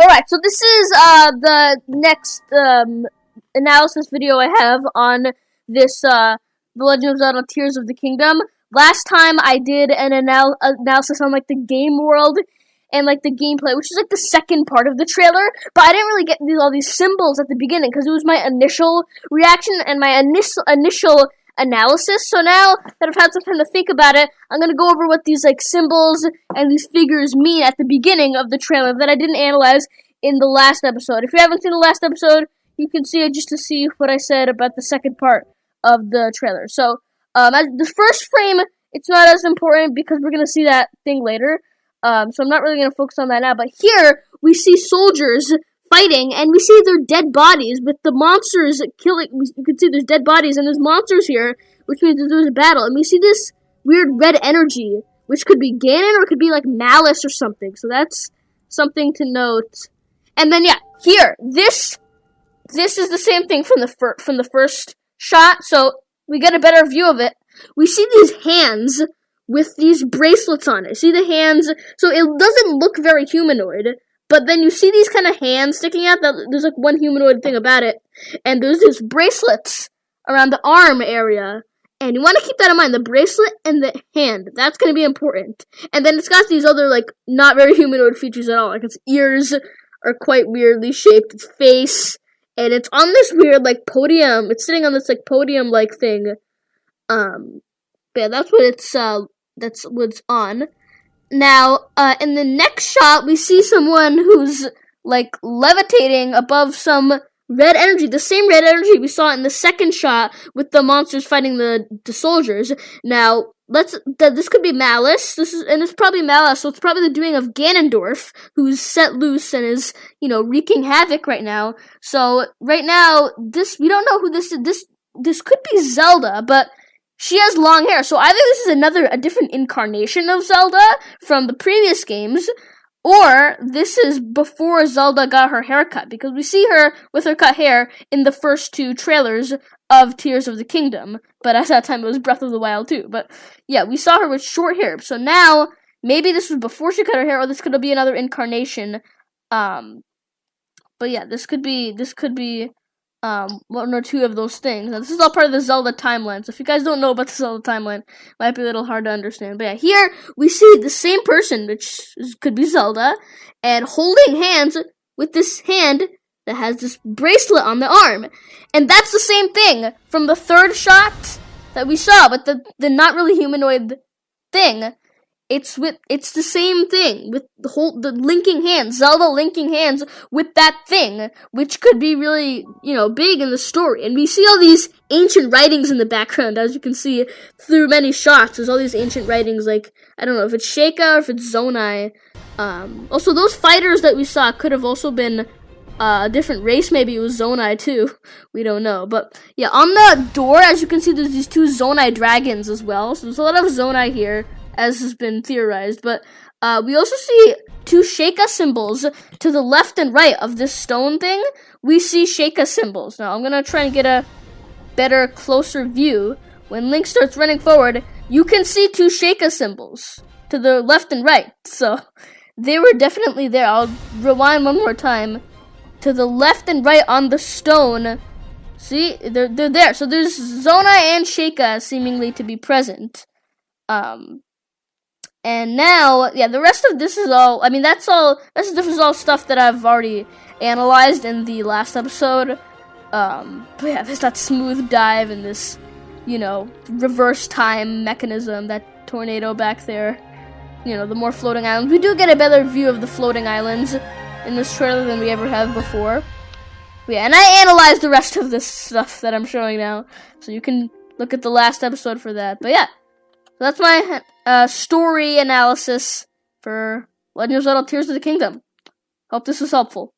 Alright, so this is the next analysis video I have on this The Legend of Zelda Tears of the Kingdom. Last time I did an analysis on like the game world and like the gameplay, which is like the second part of the trailer, but I didn't really get all these symbols at the beginning because it was my initial reaction and my initial analysis. So now that I've had some time to think about it, I'm gonna go over what these like symbols and these figures mean at the beginning of the trailer that I didn't analyze in the last episode. If you haven't seen the last episode, you can see it just to see what I said about the second part of the trailer. So as the first frame, it's not as important because we're gonna see that thing later. So I'm not really gonna focus on that now. But here we see soldiers fighting, and we see their dead bodies with the monsters killing. You can see there's dead bodies, and there's monsters here, which means that there's a battle. And we see this weird red energy, which could be Ganon or it could be like Malice or something. So that's something to note. And then yeah, here this is the same thing from the first shot. So we get a better view of it. We see these hands with these bracelets on it. See the hands? So it doesn't look very humanoid. But then you see these kind of hands sticking out. There's like one humanoid thing about it. And there's these bracelets around the arm area. And you want to keep that in mind. The bracelet and the hand. That's going to be important. And then it's got these other like not very humanoid features at all. Like its ears are quite weirdly shaped. Its face. And it's on this weird like podium. It's sitting on this like podium like thing. Yeah, that's what's on. Now, in the next shot, we see someone who's, like, levitating above some red energy. The same red energy we saw in the second shot with the monsters fighting the soldiers. Now, this could be Malice. It's probably Malice, so it's probably the doing of Ganondorf, who's set loose and is, wreaking havoc right now. So, right now, we don't know who this is. This could be Zelda, but she has long hair, so either this is a different incarnation of Zelda from the previous games, or this is before Zelda got her haircut, because we see her with her cut hair in the first two trailers of Tears of the Kingdom, but at that time it was Breath of the Wild too. But yeah, we saw her with short hair, so now maybe this was before she cut her hair, or this could be another incarnation. But yeah, this could be one or two of those things. Now, this is all part of the Zelda timeline, so if you guys don't know about the Zelda timeline, it might be a little hard to understand. But yeah, here we see the same person, which could be Zelda, and holding hands with this hand that has this bracelet on the arm. And that's the same thing from the third shot that we saw, but the not really humanoid thing. It's the same thing with the linking hands, Zelda linking hands with that thing, which could be really, big in the story. And we see all these ancient writings in the background, as you can see through many shots. There's all these ancient writings, like, I don't know if it's Sheikah or if it's Zonai. Also, those fighters that we saw could have also been a different race. Maybe it was Zonai too. We don't know. But yeah, on the door, as you can see, there's these two Zonai dragons as well. So there's a lot of Zonai here, as has been theorized, but we also see two Sheikah symbols to the left and right of this stone thing. We see Sheikah symbols. Now, I'm going to try and get a better, closer view. When Link starts running forward, you can see two Sheikah symbols to the left and right. So, they were definitely there. I'll rewind one more time. To the left and right on the stone. See? They're there. So, there's Zonai and Sheikah seemingly to be present. And now, yeah, the rest of this is all, this is all stuff that I've already analyzed in the last episode. But yeah, there's that smooth dive and this, reverse time mechanism, that tornado back there. The more floating islands. We do get a better view of the floating islands in this trailer than we ever have before. But yeah, and I analyzed the rest of this stuff that I'm showing now. So you can look at the last episode for that. But yeah. So that's my story analysis for Legend of Zelda Tears of the Kingdom. Hope this was helpful.